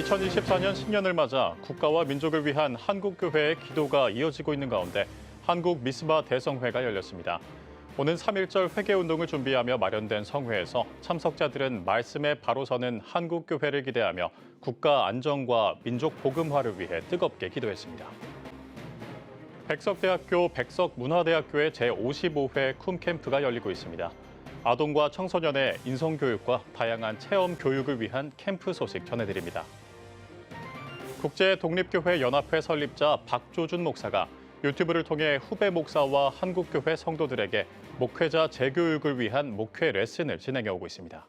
2024년 신년을 맞아 국가와 민족을 위한 한국교회의 기도가 이어지고 있는 가운데 한국 미스바 대성회가 열렸습니다. 오는 3.1절 회개운동을 준비하며 마련된 성회에서 참석자들은 말씀에 바로 서는 한국교회를 기대하며 국가 안정과 민족 복음화를 위해 뜨겁게 기도했습니다. 백석대학교 백석문화대학교의 제55회 쿰캠프가 열리고 있습니다. 아동과 청소년의 인성교육과 다양한 체험 교육을 위한 캠프 소식 전해드립니다. 국제독립교회 연합회 설립자 박조준 목사가 유튜브를 통해 후배 목사와 한국교회 성도들에게 목회자 재교육을 위한 목회 레슨을 진행해 오고 있습니다.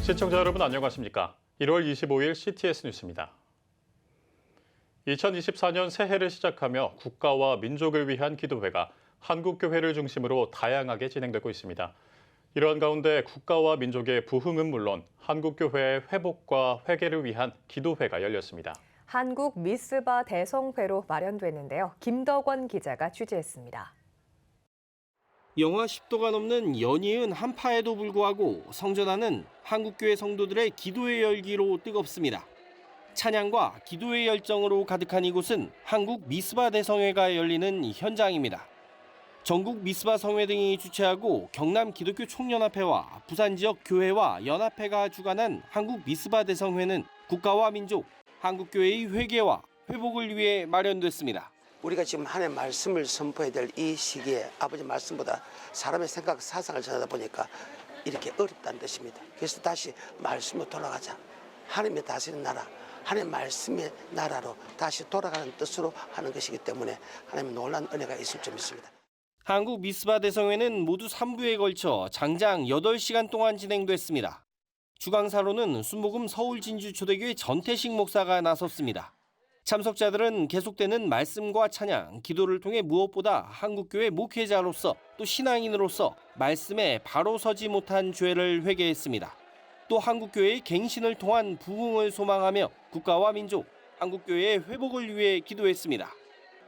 시청자 여러분 안녕하십니까? 1월 25일 CTS 뉴스입니다. 2024년 새해를 시작하며 국가와 민족을 위한 기도회가 한국교회를 중심으로 다양하게 진행되고 있습니다. 이러한 가운데 국가와 민족의 부흥은 물론 한국교회의 회복과 회개를 위한 기도회가 열렸습니다. 한국 미스바 대성회로 마련됐는데요. 김덕원 기자가 취재했습니다. 영하 10도가 넘는 연이은 한파에도 불구하고 성전안은 한국교회 성도들의 기도의 열기로 뜨겁습니다. 찬양과 기도의 열정으로 가득한 이곳은 한국 미스바 대성회가 열리는 현장입니다. 전국 미스바 성회 등이 주최하고 경남 기독교 총연합회와 부산 지역 교회와 연합회가 주관한 한국 미스바 대성회는 국가와 민족, 한국교회의 회개와 회복을 위해 마련됐습니다. 우리가 지금 한 해 말씀을 선포해야 될 이 시기에 아버지 말씀보다 사람의 생각, 사상을 전하다 보니까 이렇게 어렵다는 뜻입니다. 그래서 다시 말씀으로 돌아가자. 하나님의 다스리는 나라, 하나님의 말씀의 나라로 다시 돌아가는 뜻으로 하는 것이기 때문에 하나님의 놀라운 은혜가 있을 줄 믿습니다. 한국 미스바 대성회는 모두 3부에 걸쳐 장장 8시간 동안 진행됐습니다. 주강사로는 순복음 서울진주초대교회 전태식 목사가 나섰습니다. 참석자들은 계속되는 말씀과 찬양, 기도를 통해 무엇보다 한국교회 목회자로서 또 신앙인으로서 말씀에 바로 서지 못한 죄를 회개했습니다. 또 한국교회의 갱신을 통한 부흥을 소망하며 국가와 민족, 한국교회의 회복을 위해 기도했습니다.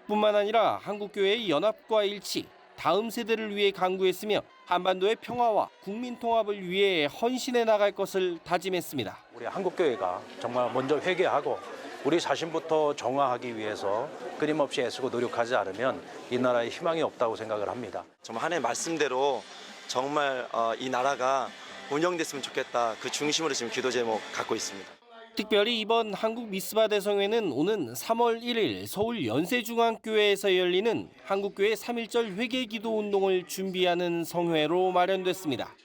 뿐만 아니라 한국교회의 연합과 일치, 다음 세대를 위해 강구했으며 한반도의 평화와 국민 통합을 위해 헌신해 나갈 것을 다짐했습니다. 우리 한국교회가 정말 먼저 회개하고 우리 자신부터 정화하기 위해서 끊임없이 애쓰고 노력하지 않으면 이 나라에 희망이 없다고 생각을 합니다. 정말 하나님의 말씀대로 정말 이 나라가 운영됐으면 좋겠다. 그 중심으로 지금 기도 제목 갖고 있습니다. 특별히 이번 한국 미스바 대성회는 오는 3월 1일 서울 연세중앙교회에서 열리는 한국교회 3.1절 회개기도 운동을 준비하는 성회로 마련됐습니다.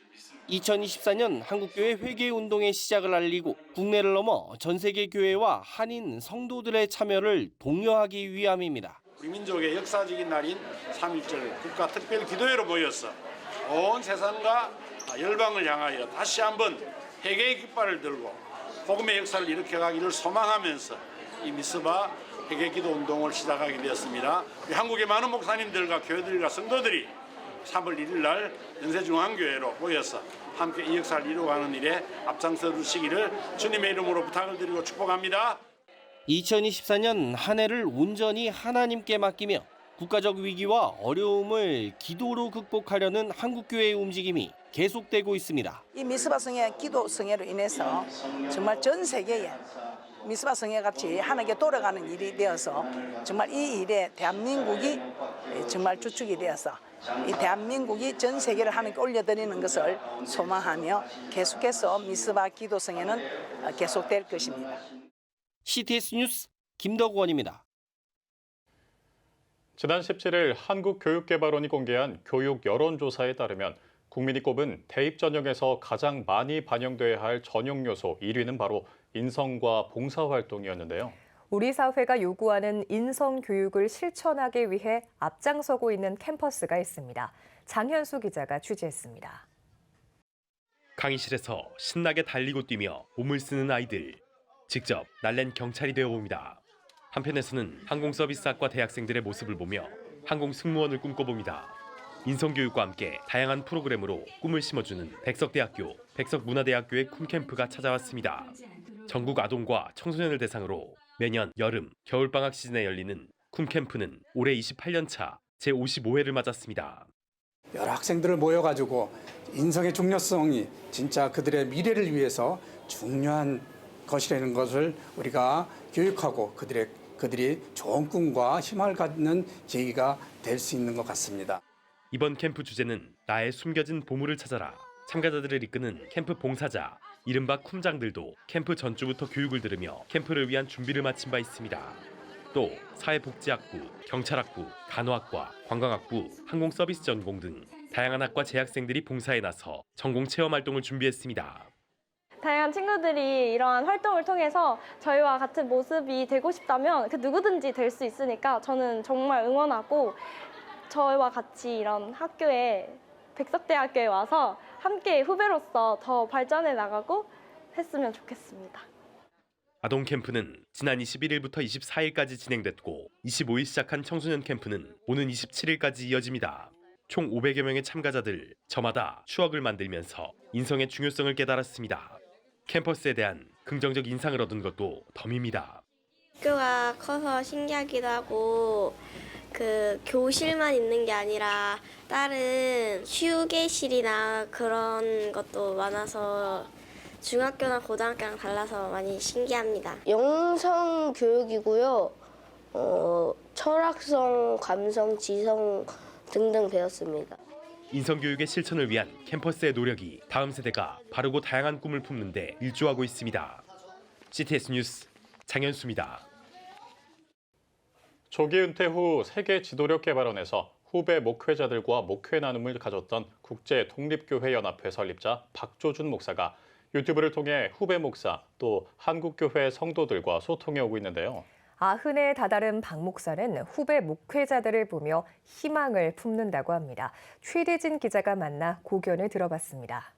2024년 한국교회 회개운동의 시작을 알리고 국내를 넘어 전 세계 교회와 한인 성도들의 참여를 독려하기 위함입니다. 우리 민족의 역사적인 날인 3.1절 국가 특별 기도회로 모여서 온 세상과 열방을 향하여 다시 한번 회개의 깃발을 들고 복음의 역사를 일으켜가기를 소망하면서 이 미스바 회개기도 운동을 시작하게 되었습니다. 우리 한국의 많은 목사님들과 교회들과 성도들이 3월 1일 날 연세중앙교회로 모여서 함께 이 역사를 이루어가는 일에 앞장서 주시기를 주님의 이름으로 부탁을 드리고 축복합니다. 2024년 한 해를 온전히 하나님께 맡기며 국가적 위기와 어려움을 기도로 극복하려는 한국교회의 움직임이 계속되고 있습니다. 이 미스바 성회 기도 성회로 인해서 정말 전 세계에 미스바 성회 같이 하나님께 돌아가는 일이 되어서 정말 이 일에 대한민국이 정말 주축이 되어서 이 대한민국이 전 세계를 하나님께 올려드리는 것을 소망하며 계속해서 미스바 기도 성회는 계속될 것입니다. CTS 뉴스 김덕원입니다. 지난 17일 한국교육개발원이 공개한 교육 여론조사에 따르면 국민이 꼽은 대입 전형에서 가장 많이 반영돼야 할 전형 요소 1위는 바로 인성과 봉사활동이었는데요. 우리 사회가 요구하는 인성교육을 실천하기 위해 앞장서고 있는 캠퍼스가 있습니다. 장현수 기자가 취재했습니다. 강의실에서 신나게 달리고 뛰며 몸을 쓰는 아이들. 직접 날랜 경찰이 되어봅니다. 한편에서는 항공서비스학과 대학생들의 모습을 보며 항공승무원을 꿈꿔봅니다. 인성교육과 함께 다양한 프로그램으로 꿈을 심어주는 백석대학교. 백석문화대학교의 쿰캠프가 찾아왔습니다. 전국 아동과 청소년을 대상으로 매년 여름, 겨울방학 시즌에 열리는 쿰캠프는 올해 28년 차 제55회를 맞았습니다. 여러 학생들을 모여가지고 인성의 중요성이 진짜 그들의 미래를 위해서 중요한 것이라는 것을 우리가 교육하고 그들이 좋은 꿈과 희망을 갖는 계기가 될 수 있는 것 같습니다. 이번 캠프 주제는 나의 숨겨진 보물을 찾아라. 참가자들을 이끄는 캠프 봉사자, 이른바 쿰장들도 캠프 전주부터 교육을 들으며 캠프를 위한 준비를 마친 바 있습니다. 또 사회복지학부, 경찰학부, 간호학과, 관광학부, 항공서비스 전공 등 다양한 학과 재학생들이 봉사에 나서 전공 체험 활동을 준비했습니다. 다양한 친구들이 이러한 활동을 통해서 저희와 같은 모습이 되고 싶다면 그 누구든지 될 수 있으니까 저는 정말 응원하고 저희와 같이 이런 학교에 백석대학교에 와서 함께 후배로서 더 발전해 나가고 했으면 좋겠습니다. 아동 캠프는 지난 21일부터 24일까지 진행됐고 25일 시작한 청소년 캠프는 오는 27일까지 이어집니다. 총 500여 명의 참가자들 저마다 추억을 만들면서 인성의 중요성을 깨달았습니다. 캠퍼스에 대한 긍정적 인상을 얻은 것도 덤입니다. 학교가 커서 신기하기도 하고 그 교실만 있는 게 아니라 다른 휴게실이나 그런 것도 많아서 중학교나 고등학교랑 달라서 많이 신기합니다. 영성 교육이고요. 철학성, 감성, 지성 등등 배웠습니다. 인성교육의 실천을 위한 캠퍼스의 노력이 다음 세대가 바르고 다양한 꿈을 품는 데 일조하고 있습니다. CTS 뉴스 장현수입니다. 조기 은퇴 후 세계 지도력 개발원에서 후배 목회자들과 목회 나눔을 가졌던 국제독립교회연합회 설립자 박조준 목사가 유튜브를 통해 후배 목사 또 한국교회 성도들과 소통해 오고 있는데요. 90에 다다른 박 목사는 후배 목회자들을 보며 희망을 품는다고 합니다. 최대진 기자가 만나 고견을 들어봤습니다.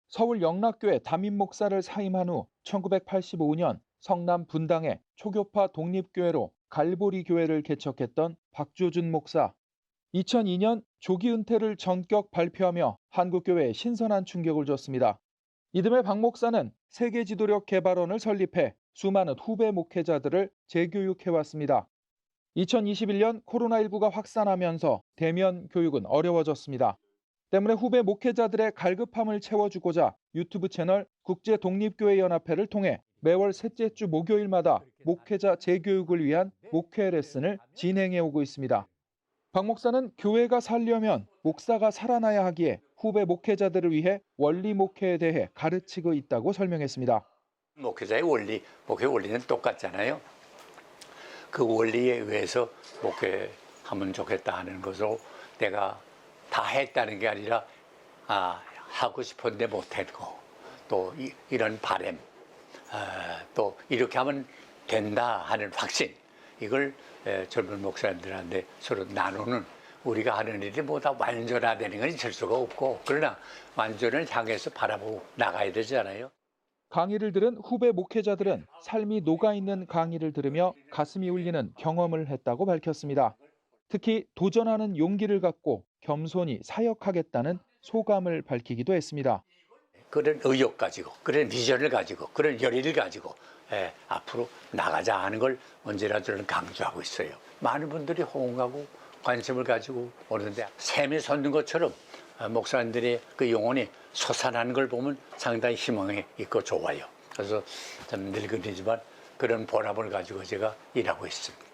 서울 영락교회 담임 목사를 사임한 후 1985년 성남 분당의 초교파 독립교회로 갈보리 교회를 개척했던 박조준 목사. 2002년 조기 은퇴를 전격 발표하며 한국교회에 신선한 충격을 줬습니다. 이듬해 박 목사는 세계지도력 개발원을 설립해 수많은 후배 목회자들을 재교육해왔습니다. 2021년 코로나19가 확산하면서 대면 교육은 어려워졌습니다. 때문에 후배 목회자들의 갈급함을 채워주고자 유튜브 채널 국제독립교회연합회를 통해 매월 셋째 주 목요일마다 목회자 재교육을 위한 목회 레슨을 진행해오고 있습니다. 박 목사는 교회가 살려면 목사가 살아나야 하기에 후배 목회자들을 위해 원리 목회에 대해 가르치고 있다고 설명했습니다. 목회자의 원리, 목회 원리는 똑같잖아요. 그 원리에 의해서 목회하면 좋겠다 하는 것으로 내가 다 했다는 게 아니라 하고 싶었는데 못했고 또 이런 바람 또 이렇게 하면 된다 하는 확신 이걸 젊은 목사님들한테 서로 나누는 우리가 하는 일이 뭐다 완전화되는 건 있을 수가 없고 그러나 완전을 향해서 바라보고 나가야 되잖아요. 강의를 들은 후배 목회자들은 삶이 녹아있는 강의를 들으며 가슴이 울리는 경험을 했다고 밝혔습니다. 특히 도전하는 용기를 갖고 겸손히 사역하겠다는 소감을 밝히기도 했습니다. 그런 의욕 가지고 그런 비전을 가지고 그런 열의를 가지고 앞으로 나가자 하는 걸 언제나 저는 강조하고 있어요. 많은 분들이 호응하고 관심을 가지고 오는데 샘이 솟는 것처럼 목사님들의 그 영혼이 솟아나는 걸 보면 상당히 희망이 있고 좋아요. 그래서 좀 늙은이지만 그런 보람을 가지고 제가 일하고 있습니다.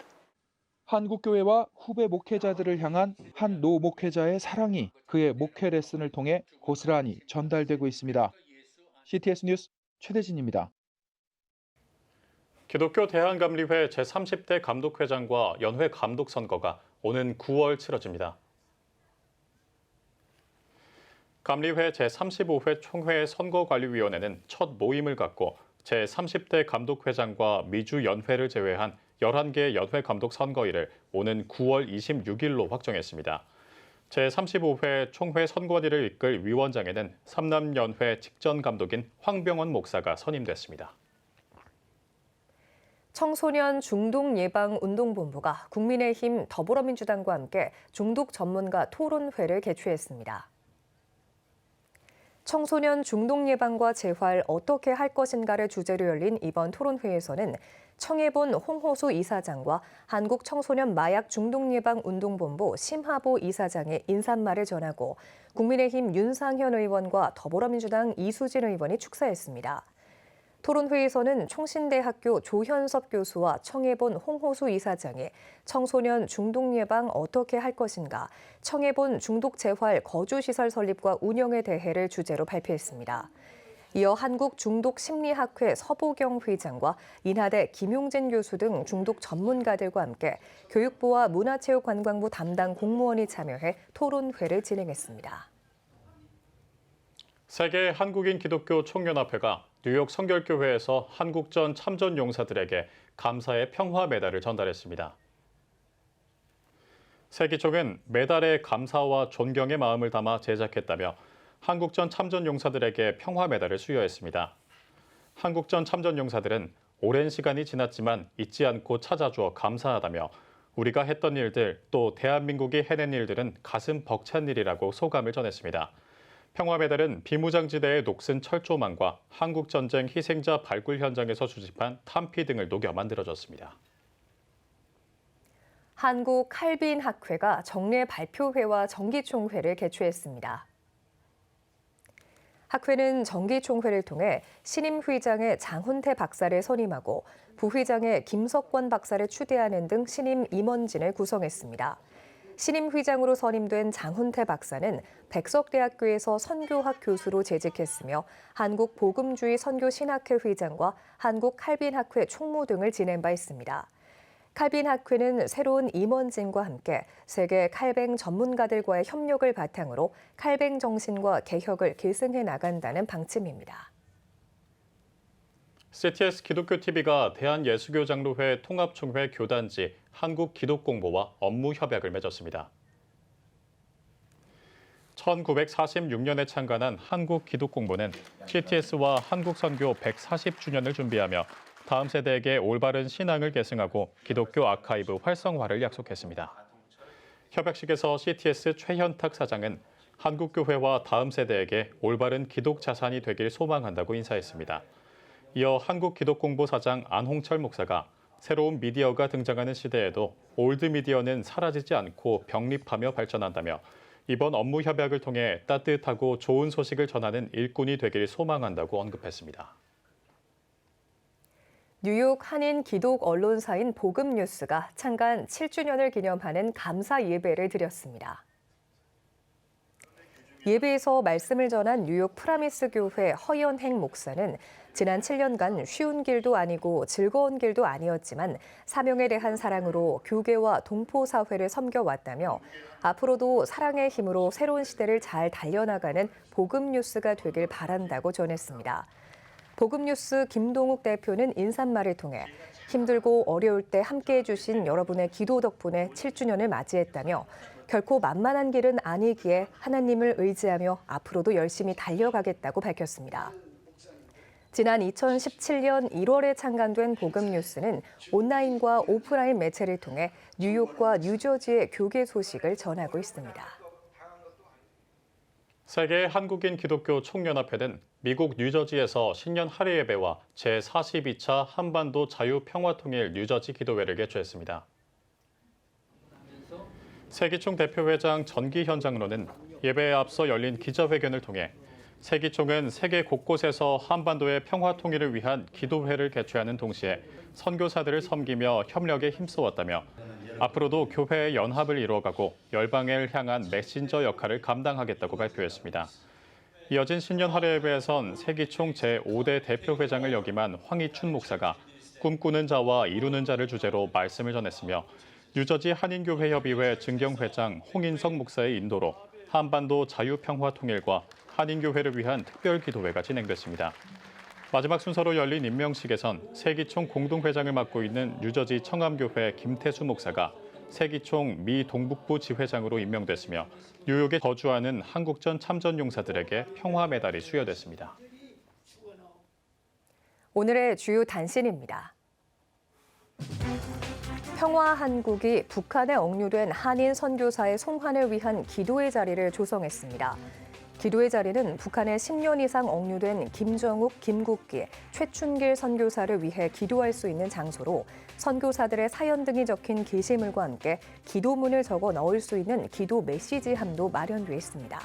한국교회와 후배 목회자들을 향한 한 노 목회자의 사랑이 그의 목회 레슨을 통해 고스란히 전달되고 있습니다. CTS 뉴스 최대진입니다. 기독교 대한감리회 제30대 감독회장과 연회 감독 선거가 오는 9월 치러집니다. 감리회 제35회 총회 선거관리위원회는 첫 모임을 갖고 제30대 감독회장과 미주 연회를 제외한 11개 연회 감독 선거일을 오는 9월 26일로 확정했습니다. 제35회 총회 선관위를 이끌 위원장에는 삼남연회 직전 감독인 황병원 목사가 선임됐습니다. 청소년 중독예방운동본부가 국민의힘 더불어민주당과 함께 중독 전문가 토론회를 개최했습니다. 청소년 중독 예방과 재활 어떻게 할 것인가를 주제로 열린 이번 토론회에서는 청해본 홍호수 이사장과 한국청소년 마약 중독 예방 운동본부 심하보 이사장의 인사말을 전하고 국민의힘 윤상현 의원과 더불어민주당 이수진 의원이 축사했습니다. 토론회에서는 총신대학교 조현섭 교수와 청해본 홍호수 이사장이 청소년 중독 예방 어떻게 할 것인가, 청해본 중독 재활 거주시설 설립과 운영에 대해를 주제로 발표했습니다. 이어 한국중독심리학회 서보경 회장과 인하대 김용진 교수 등 중독 전문가들과 함께 교육부와 문화체육관광부 담당 공무원이 참여해 토론회를 진행했습니다. 세계 한국인 기독교 총연합회가 뉴욕 성결교회에서 한국전 참전 용사들에게 감사의 평화 메달을 전달했습니다. 세기총은 메달에 감사와 존경의 마음을 담아 제작했다며 한국전 참전 용사들에게 평화 메달을 수여했습니다. 한국전 참전 용사들은 오랜 시간이 지났지만 잊지 않고 찾아주어 감사하다며 우리가 했던 일들 또 대한민국이 해낸 일들은 가슴 벅찬 일이라고 소감을 전했습니다. 평화메달은 비무장지대의 녹슨 철조망과 한국전쟁 희생자 발굴 현장에서 수집한 탄피 등을 녹여 만들어졌습니다. 한국칼빈학회가 정례 발표회와 정기총회를 개최했습니다. 학회는 정기총회를 통해 신임 회장의 장훈태 박사를 선임하고 부회장의 김석권 박사를 추대하는 등 신임 임원진을 구성했습니다. 신임 회장으로 선임된 장훈태 박사는 백석대학교에서 선교학 교수로 재직했으며 한국복음주의 선교신학회 회장과 한국칼빈학회 총무 등을 지낸 바 있습니다. 칼빈학회는 새로운 임원진과 함께 세계 칼뱅 전문가들과의 협력을 바탕으로 칼뱅 정신과 개혁을 계승해 나간다는 방침입니다. CTS 기독교TV가 대한예수교장로회 통합총회 교단지 한국기독공보와 업무 협약을 맺었습니다. 1946년에 창간한 한국기독공보는 CTS와 한국선교 140주년을 준비하며 다음 세대에게 올바른 신앙을 계승하고 기독교 아카이브 활성화를 약속했습니다. 협약식에서 CTS 최현탁 사장은 한국교회와 다음 세대에게 올바른 기독 자산이 되길 소망한다고 인사했습니다. 이어 한국기독공보 사장 안홍철 목사가 새로운 미디어가 등장하는 시대에도 올드미디어는 사라지지 않고 병립하며 발전한다며 이번 업무 협약을 통해 따뜻하고 좋은 소식을 전하는 일꾼이 되길 소망한다고 언급했습니다. 뉴욕 한인 기독 언론사인 복음뉴스가 창간 7주년을 기념하는 감사 예배를 드렸습니다. 예배에서 말씀을 전한 뉴욕 프라미스 교회 허연행 목사는 지난 7년간 쉬운 길도 아니고 즐거운 길도 아니었지만 사명에 대한 사랑으로 교계와 동포 사회를 섬겨왔다며 앞으로도 사랑의 힘으로 새로운 시대를 잘 달려나가는 복음뉴스가 되길 바란다고 전했습니다. 복음뉴스 김동욱 대표는 인사말을 통해 힘들고 어려울 때 함께해 주신 여러분의 기도 덕분에 7주년을 맞이했다며 결코 만만한 길은 아니기에 하나님을 의지하며 앞으로도 열심히 달려가겠다고 밝혔습니다. 지난 2017년 1월에 창간된 복음뉴스는 온라인과 오프라인 매체를 통해 뉴욕과 뉴저지의 교계 소식을 전하고 있습니다. 세계 한국인 기독교 총연합회는 미국 뉴저지에서 신년 할애 예배와 제42차 한반도 자유평화통일 뉴저지 기도회를 개최했습니다. 세기총 대표회장 전기현 장로는 예배에 앞서 열린 기자회견을 통해 세기총은 세계 곳곳에서 한반도의 평화 통일을 위한 기도회를 개최하는 동시에 선교사들을 섬기며 협력에 힘써왔다며 앞으로도 교회의 연합을 이루어가고 열방을 향한 메신저 역할을 감당하겠다고 발표했습니다. 이어진 신년 할애 예배에선 세기총 제5대 대표회장을 역임한 황희춘 목사가 꿈꾸는 자와 이루는 자를 주제로 말씀을 전했으며 뉴저지 한인교회협의회 증경회장 홍인석 목사의 인도로 한반도 자유평화통일과 한인교회를 위한 특별기도회가 진행됐습니다. 마지막 순서로 열린 임명식에선 세기총 공동회장을 맡고 있는 뉴저지 청암교회 김태수 목사가 세기총 미 동북부 지회장으로 임명됐으며 뉴욕에 거주하는 한국전 참전 용사들에게 평화 메달이 수여됐습니다. 오늘의 주요 단신입니다. 평화 한국이 북한에 억류된 한인 선교사의 송환을 위한 기도의 자리를 조성했습니다. 기도의 자리는 북한에 10년 이상 억류된 김정욱, 김국기, 최춘길 선교사를 위해 기도할 수 있는 장소로 선교사들의 사연 등이 적힌 게시물과 함께 기도문을 적어 넣을 수 있는 기도 메시지함도 마련돼 있습니다.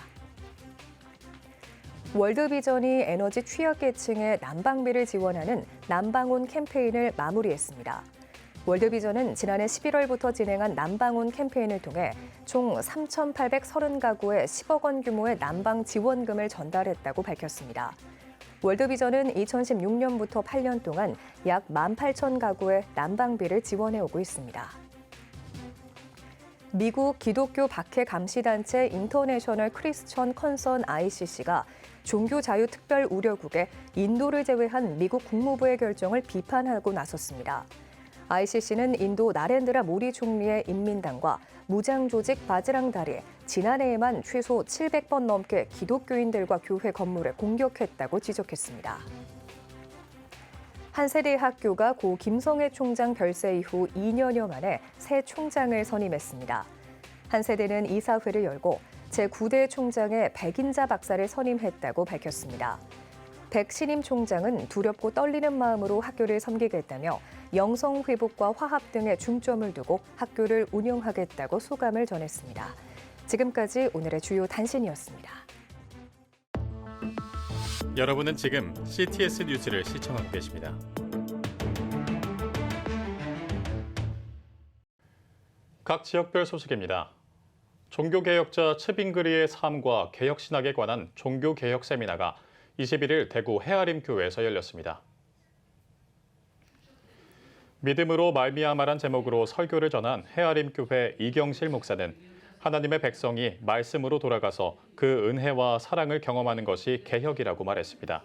월드비전이 에너지 취약계층의 난방비를 지원하는 난방온 캠페인을 마무리했습니다. 월드비전은 지난해 11월부터 진행한 난방온 캠페인을 통해 총 3,830가구에 10억 원 규모의 난방 지원금을 전달했다고 밝혔습니다. 월드비전은 2016년부터 8년 동안 약 18,000가구의 난방비를 지원해오고 있습니다. 미국 기독교 박해 감시단체 인터내셔널 크리스천 컨선 ICC가 종교 자유 특별 우려국에 인도를 제외한 미국 국무부의 결정을 비판하고 나섰습니다. ICC는 인도 나렌드라 모디 총리의 인민당과 무장 조직 바즈랑다리, 지난해에만 최소 700번 넘게 기독교인들과 교회 건물을 공격했다고 지적했습니다. 한세대 학교가 고 김성애 총장 별세 이후 2년여 만에 새 총장을 선임했습니다. 한세대는 이사회를 열고 제9대 총장에 백인자 박사를 선임했다고 밝혔습니다. 백 신임 총장은 두렵고 떨리는 마음으로 학교를 섬기겠다며 영성 회복과 화합 등에 중점을 두고 학교를 운영하겠다고 소감을 전했습니다. 지금까지 오늘의 주요 단신이었습니다. 여러분은 지금 CTS 뉴스를 시청하고 계십니다. 각 지역별 소식입니다. 종교개혁자 츠빙그리의 삶과 개혁신학에 관한 종교개혁 세미나가 21일 대구 헤아림교회에서 열렸습니다. 믿음으로 말미암아란 제목으로 설교를 전한 헤아림교회 이경실 목사는 하나님의 백성이 말씀으로 돌아가서 그 은혜와 사랑을 경험하는 것이 개혁이라고 말했습니다.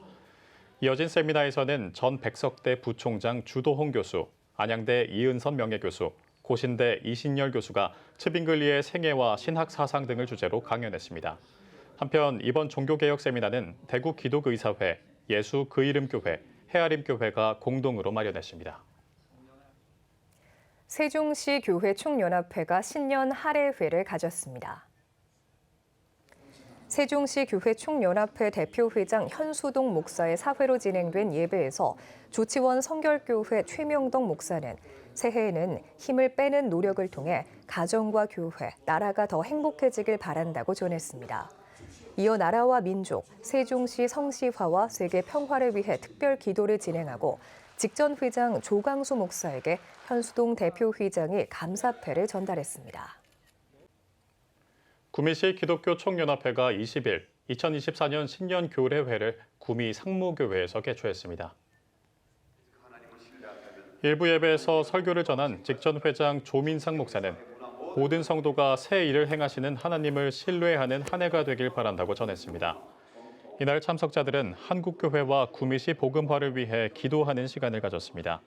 이어진 세미나에서는 전 백석대 부총장 주도홍 교수, 안양대 이은선 명예교수, 고신대 이신열 교수가 츠빙글리의 생애와 신학 사상 등을 주제로 강연했습니다. 한편 이번 종교개혁 세미나는 대구 기독의사회, 예수 그 이름 교회, 헤아림교회가 공동으로 마련했습니다. 세종시 교회 총연합회가 신년 할애회를 가졌습니다. 세종시 교회 총연합회 대표회장 현수동 목사의 사회로 진행된 예배에서 조치원 성결교회 최명덕 목사는 새해에는 힘을 빼는 노력을 통해 가정과 교회, 나라가 더 행복해지길 바란다고 전했습니다. 이어 나라와 민족, 세종시 성시화와 세계 평화를 위해 특별 기도를 진행하고 직전 회장 조광수 목사에게 현수동 대표회장이 감사패를 전달했습니다. 구미시 기독교 총연합회가 20일 2024년 신년 교례회를 구미 상무교회에서 개최했습니다. 일부 예배에서 설교를 전한 직전 회장 조민상 목사는 모든 성도가 새 일을 행하시는 하나님을 신뢰하는 한 해가 되길 바란다고 전했습니다. 이날 참석자들은 한국교회와 구미시 복음화를 위해 기도하는 시간을 가졌습니다.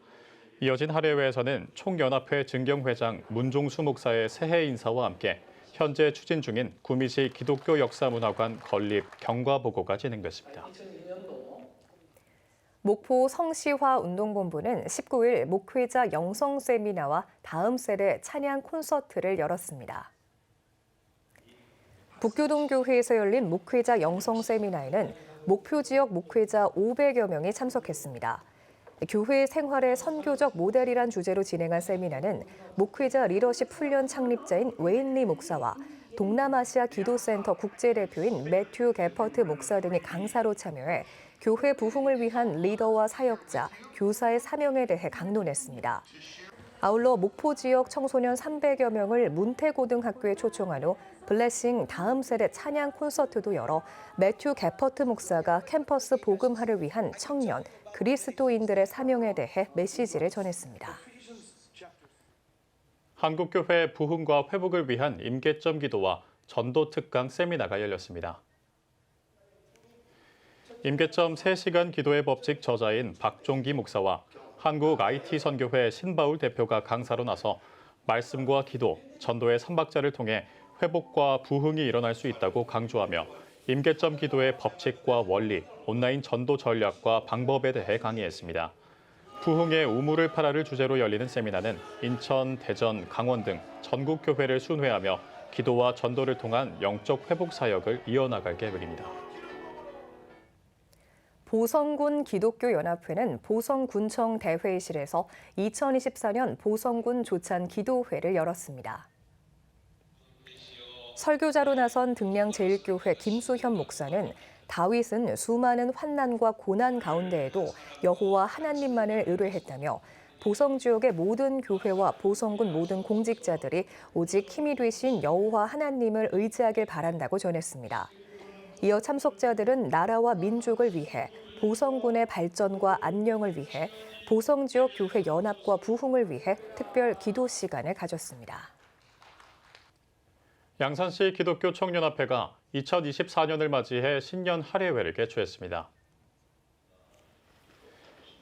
이어진 할애회에서는 총연합회 증경회장 문종수 목사의 새해 인사와 함께 현재 추진 중인 구미시 기독교 역사문화관 건립 경과보고가 진행됐습니다. 목포 성시화 운동본부는 19일 목회자 영성 세미나와 다음 세대 찬양 콘서트를 열었습니다. 북교동교회에서 열린 목회자 영성 세미나에는 목표 지역 목회자 500여 명이 참석했습니다. 교회 생활의 선교적 모델이란 주제로 진행한 세미나는 목회자 리더십 훈련 창립자인 웨인리 목사와 동남아시아 기도센터 국제대표인 매튜 게퍼트 목사 등이 강사로 참여해 교회 부흥을 위한 리더와 사역자, 교사의 사명에 대해 강론했습니다. 아울러 목포 지역 청소년 300여 명을 문태고등학교에 초청한 후 블레싱 다음 세대 찬양 콘서트도 열어 매튜 게퍼트 목사가 캠퍼스 복음화를 위한 청년, 그리스도인들의 사명에 대해 메시지를 전했습니다. 한국교회 부흥과 회복을 위한 임계점 기도와 전도 특강 세미나가 열렸습니다. 임계점 3시간 기도의 법칙 저자인 박종기 목사와 한국 IT 선교회 신바울 대표가 강사로 나서 말씀과 기도, 전도의 3박자를 통해 회복과 부흥이 일어날 수 있다고 강조하며 임계점 기도의 법칙과 원리, 온라인 전도 전략과 방법에 대해 강의했습니다. 부흥의 우물을 팔아를 주제로 열리는 세미나는 인천, 대전, 강원 등 전국 교회를 순회하며 기도와 전도를 통한 영적 회복 사역을 이어나갈 계획입니다. 보성군 기독교연합회는 보성군청 대회의실에서 2024년 보성군 조찬 기도회를 열었습니다. 설교자로 나선 등량제일교회 김수현 목사는 다윗은 수많은 환난과 고난 가운데에도 여호와 하나님만을 의뢰했다며 보성 지역의 모든 교회와 보성군 모든 공직자들이 오직 힘이 되신 여호와 하나님을 의지하길 바란다고 전했습니다. 이어 참석자들은 나라와 민족을 위해 보성군의 발전과 안녕을 위해 보성 지역 교회 연합과 부흥을 위해 특별 기도 시간을 가졌습니다. 양산시 기독교 청년합회가 2024년을 맞이해 신년 할애회를 개최했습니다.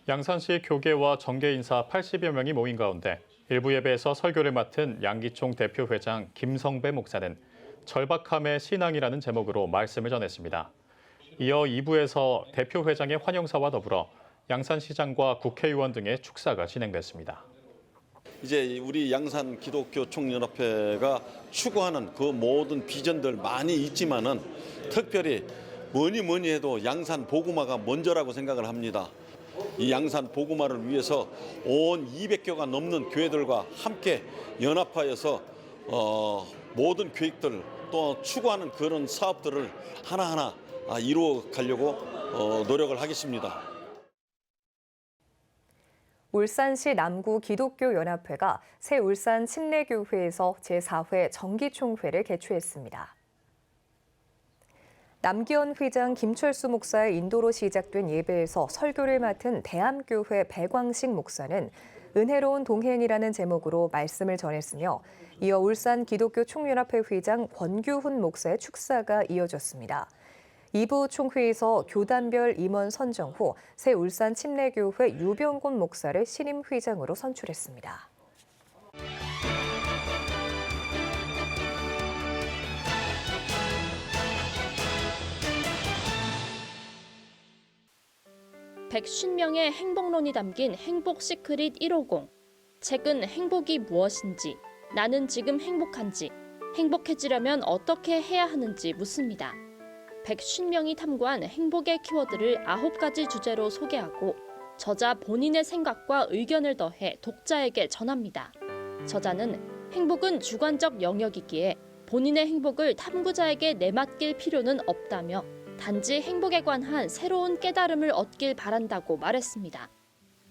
양산시 교계와 정계 인사 80여 명이 모인 가운데 일부 예배에서 설교를 맡은 양기총 대표회장 김성배 목사는 절박함의 신앙이라는 제목으로 말씀을 전했습니다. 이어 2부에서 대표회장의 환영사와 더불어 양산시장과 국회의원 등의 축사가 진행됐습니다. 이제 우리 양산 기독교 총연합회가 추구하는 그 모든 비전들 많이 있지만은 특별히 뭐니 해도 양산 복음화가 먼저라고 생각을 합니다. 이 양산 복음화를 위해서 온 200개가 넘는 교회들과 함께 연합하여서 모든 계획들 또 추구하는 그런 사업들을 하나하나 이루어 가려고 노력을 하겠습니다. 울산시 남구 기독교연합회가 새 울산 침례교회에서 제4회 정기총회를 개최했습니다. 남기현 회장 김철수 목사의 인도로 시작된 예배에서 설교를 맡은 대암교회 백광식 목사는 은혜로운 동행이라는 제목으로 말씀을 전했으며 이어 울산 기독교 총연합회 회장 권규훈 목사의 축사가 이어졌습니다. 2부 총회에서 교단별 임원 선정 후 새 울산 침례교회 유병곤 목사를 신임 회장으로 선출했습니다. (150명의) 행복론이 담긴 행복 시크릿 150. 책은 행복이 무엇인지, 나는 지금 행복한지, 행복해지려면 어떻게 해야 하는지 묻습니다. 150명이 탐구한 행복의 키워드를 9가지 주제로 소개하고 저자 본인의 생각과 의견을 더해 독자에게 전합니다. 저자는 행복은 주관적 영역이기에 본인의 행복을 탐구자에게 내맡길 필요는 없다며 단지 행복에 관한 새로운 깨달음을 얻길 바란다고 말했습니다.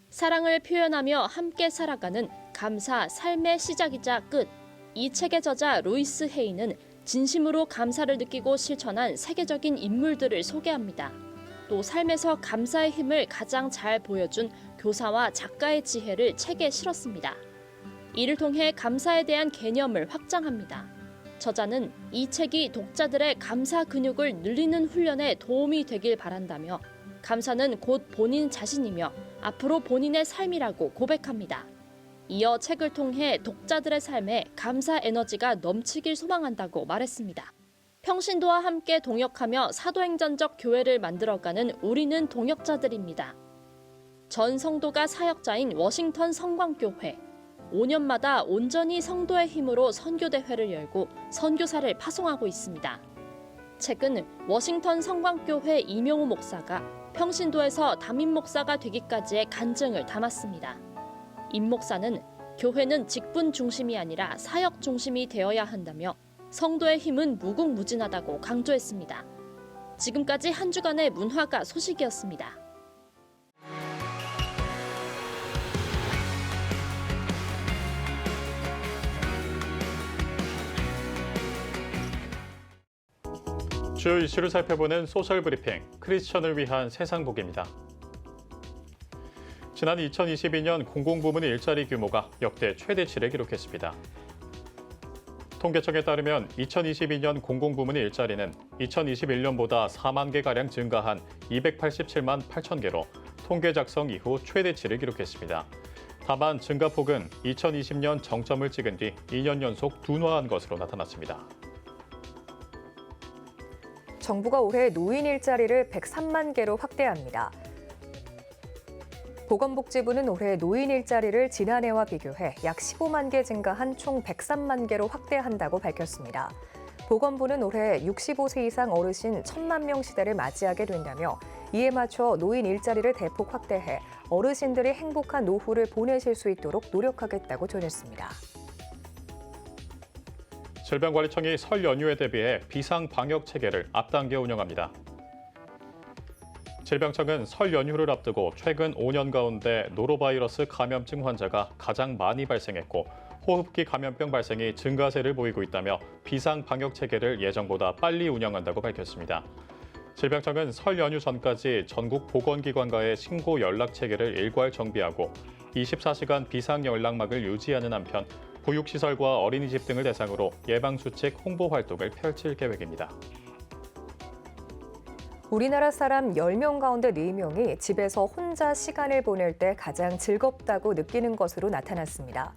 사랑을 표현하며 함께 살아가는 감사, 삶의 시작이자 끝. 이 책의 저자 루이스 헤이는 진심으로 감사를 느끼고 실천한 세계적인 인물들을 소개합니다. 또 삶에서 감사의 힘을 가장 잘 보여준 교사와 작가의 지혜를 책에 실었습니다. 이를 통해 감사에 대한 개념을 확장합니다. 저자는 이 책이 독자들의 감사 근육을 늘리는 훈련에 도움이 되길 바란다며 감사는 곧 본인 자신이며 앞으로 본인의 삶이라고 고백합니다. 이어 책을 통해 독자들의 삶에 감사 에너지가 넘치길 소망한다고 말했습니다. 평신도와 함께 동역하며 사도행전적 교회를 만들어가는 우리는 동역자들입니다. 전 성도가 사역자인 워싱턴 성광교회. 5년마다 온전히 성도의 힘으로 선교대회를 열고 선교사를 파송하고 있습니다. 책은 워싱턴 성광교회 이명우 목사가 평신도에서 담임 목사가 되기까지의 간증을 담았습니다. 임 목사는 교회는 직분 중심이 아니라 사역 중심이 되어야 한다며 성도의 힘은 무궁무진하다고 강조했습니다. 지금까지 한 주간의 문화가 소식이었습니다. 주요 이슈를 살펴보는 소셜 브리핑, 크리스천을 위한 세상복입니다. 지난 2022년 공공부문 일자리 규모가 역대 최대치를 기록했습니다. 통계청에 따르면 2022년 공공부문 일자리는 2021년보다 4만 개가량 증가한 287만 8천 개로 통계 작성 이후 최대치를 기록했습니다. 다만 증가폭은 2020년 정점을 찍은 뒤 2년 연속 둔화한 것으로 나타났습니다. 정부가 올해 노인 일자리를 103만 개로 확대합니다. 보건복지부는 올해 노인 일자리를 지난해와 비교해 약 15만 개 증가한 총 103만 개로 확대한다고 밝혔습니다. 보건부는 올해 65세 이상 어르신 1,000만 명 시대를 맞이하게 된다며 이에 맞춰 노인 일자리를 대폭 확대해 어르신들이 행복한 노후를 보내실 수 있도록 노력하겠다고 전했습니다. 질병관리청이 설 연휴에 대비해 비상 방역 체계를 앞당겨 운영합니다. 질병청은 설 연휴를 앞두고 최근 5년 가운데 노로바이러스 감염증 환자가 가장 많이 발생했고 호흡기 감염병 발생이 증가세를 보이고 있다며 비상 방역 체계를 예정보다 빨리 운영한다고 밝혔습니다. 질병청은 설 연휴 전까지 전국 보건기관과의 신고 연락 체계를 일괄 정비하고 24시간 비상 연락망을 유지하는 한편 보육시설과 어린이집 등을 대상으로 예방수칙 홍보 활동을 펼칠 계획입니다. 우리나라 사람 10명 가운데 4명이 집에서 혼자 시간을 보낼 때 가장 즐겁다고 느끼는 것으로 나타났습니다.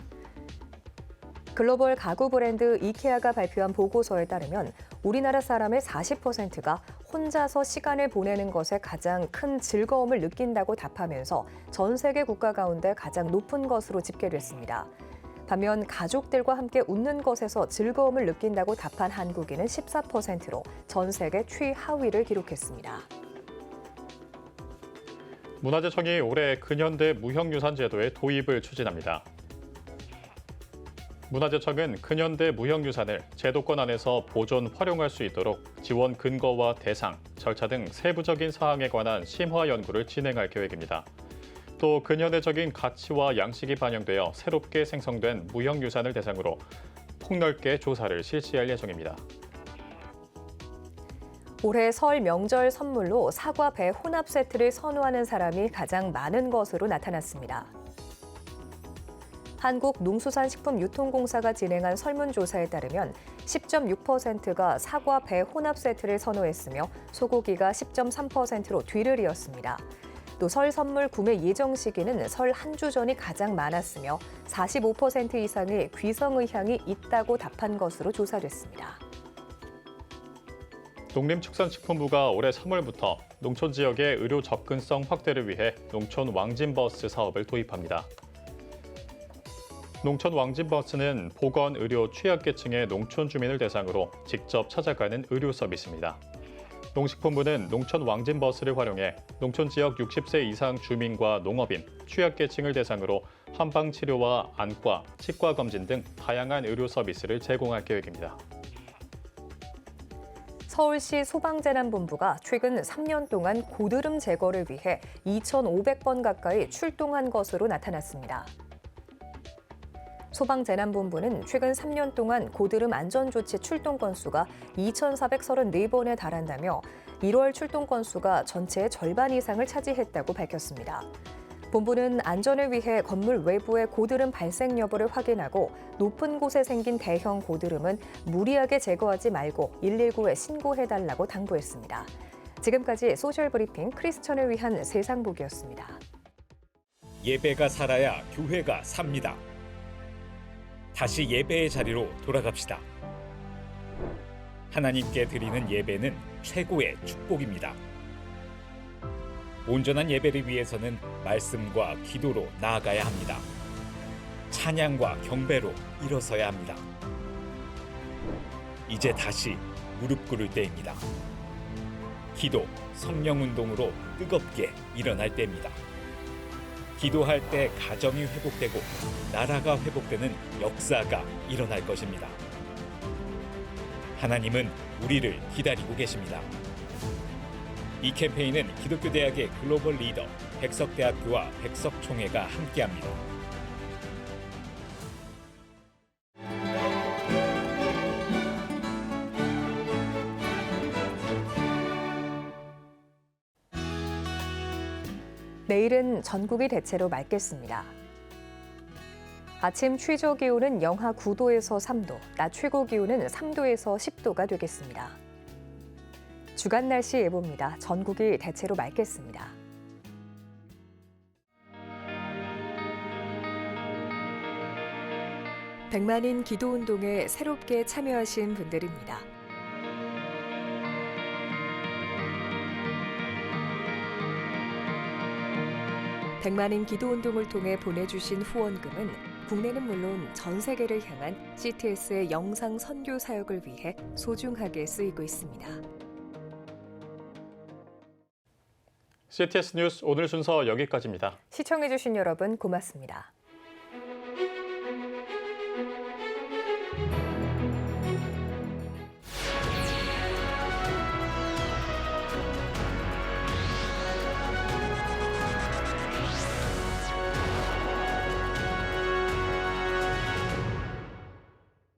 글로벌 가구 브랜드 이케아가 발표한 보고서에 따르면 우리나라 사람의 40%가 혼자서 시간을 보내는 것에 가장 큰 즐거움을 느낀다고 답하면서 전 세계 국가 가운데 가장 높은 것으로 집계됐습니다. 반면 가족들과 함께 웃는 것에서 즐거움을 느낀다고 답한 한국인은 14%로 전 세계 최하위를 기록했습니다. 문화재청이 올해 근현대 무형유산 제도의 도입을 추진합니다. 문화재청은 근현대 무형유산을 제도권 안에서 보존, 활용할 수 있도록 지원 근거와 대상, 절차 등 세부적인 사항에 관한 심화 연구를 진행할 계획입니다. 또 근현대적인 가치와 양식이 반영되어 새롭게 생성된 무형유산을 대상으로 폭넓게 조사를 실시할 예정입니다. 올해 설 명절 선물로 사과 배 혼합 세트를 선호하는 사람이 가장 많은 것으로 나타났습니다. 한국농수산식품유통공사가 진행한 설문조사에 따르면 10.6%가 사과 배 혼합 세트를 선호했으며 소고기가 10.3%로 뒤를 이었습니다. 또 설 선물 구매 예정 시기는 설 한 주 전이 가장 많았으며 45% 이상의 귀성 의향이 있다고 답한 것으로 조사됐습니다. 농림축산식품부가 올해 3월부터 농촌 지역의 의료 접근성 확대를 위해 농촌 왕진버스 사업을 도입합니다. 농촌 왕진버스는 보건, 의료, 취약계층의 농촌 주민을 대상으로 직접 찾아가는 의료 서비스입니다. 농식품부는 농촌 왕진버스를 활용해 농촌 지역 60세 이상 주민과 농업인, 취약계층을 대상으로 한방치료와 안과, 치과검진 등 다양한 의료 서비스를 제공할 계획입니다. 서울시 소방재난본부가 최근 3년 동안 고드름 제거를 위해 2,500번 가까이 출동한 것으로 나타났습니다. 소방재난본부는 최근 3년 동안 고드름 안전조치 출동 건수가 2,434번에 달한다며 1월 출동 건수가 전체의 절반 이상을 차지했다고 밝혔습니다. 본부는 안전을 위해 건물 외부의 고드름 발생 여부를 확인하고 높은 곳에 생긴 대형 고드름은 무리하게 제거하지 말고 119에 신고해달라고 당부했습니다. 지금까지 소셜브리핑 크리스천을 위한 세상보기였습니다. 예배가 살아야 교회가 삽니다. 다시 예배의 자리로 돌아갑시다. 하나님께 드리는 예배는 최고의 축복입니다. 온전한 예배를 위해서는 말씀과 기도로 나아가야 합니다. 찬양과 경배로 일어서야 합니다. 이제 다시 무릎 꿇을 때입니다. 기도, 성령운동으로 뜨겁게 일어날 때입니다. 기도할 때 가정이 회복되고 나라가 회복되는 역사가 일어날 것입니다. 하나님은 우리를 기다리고 계십니다. 이 캠페인은 기독교대학의 글로벌 리더 백석대학교와 백석총회가 함께합니다. 내일은 전국이 대체로 맑겠습니다. 아침 최저 기온은 영하 9도에서 3도, 낮 최고 기온은 3도에서 10도가 되겠습니다. 주간 날씨 예보입니다. 전국이 대체로 맑겠습니다. 백만인 기도운동에 새롭게 참여하신 분들입니다. 100만인 기도운동을 통해 보내주신 후원금은 국내는 물론 전 세계를 향한 CTS의 영상 선교 사역을 위해 소중하게 쓰이고 있습니다. CTS 뉴스 오늘 순서 여기까지입니다. 시청해주신 여러분 고맙습니다.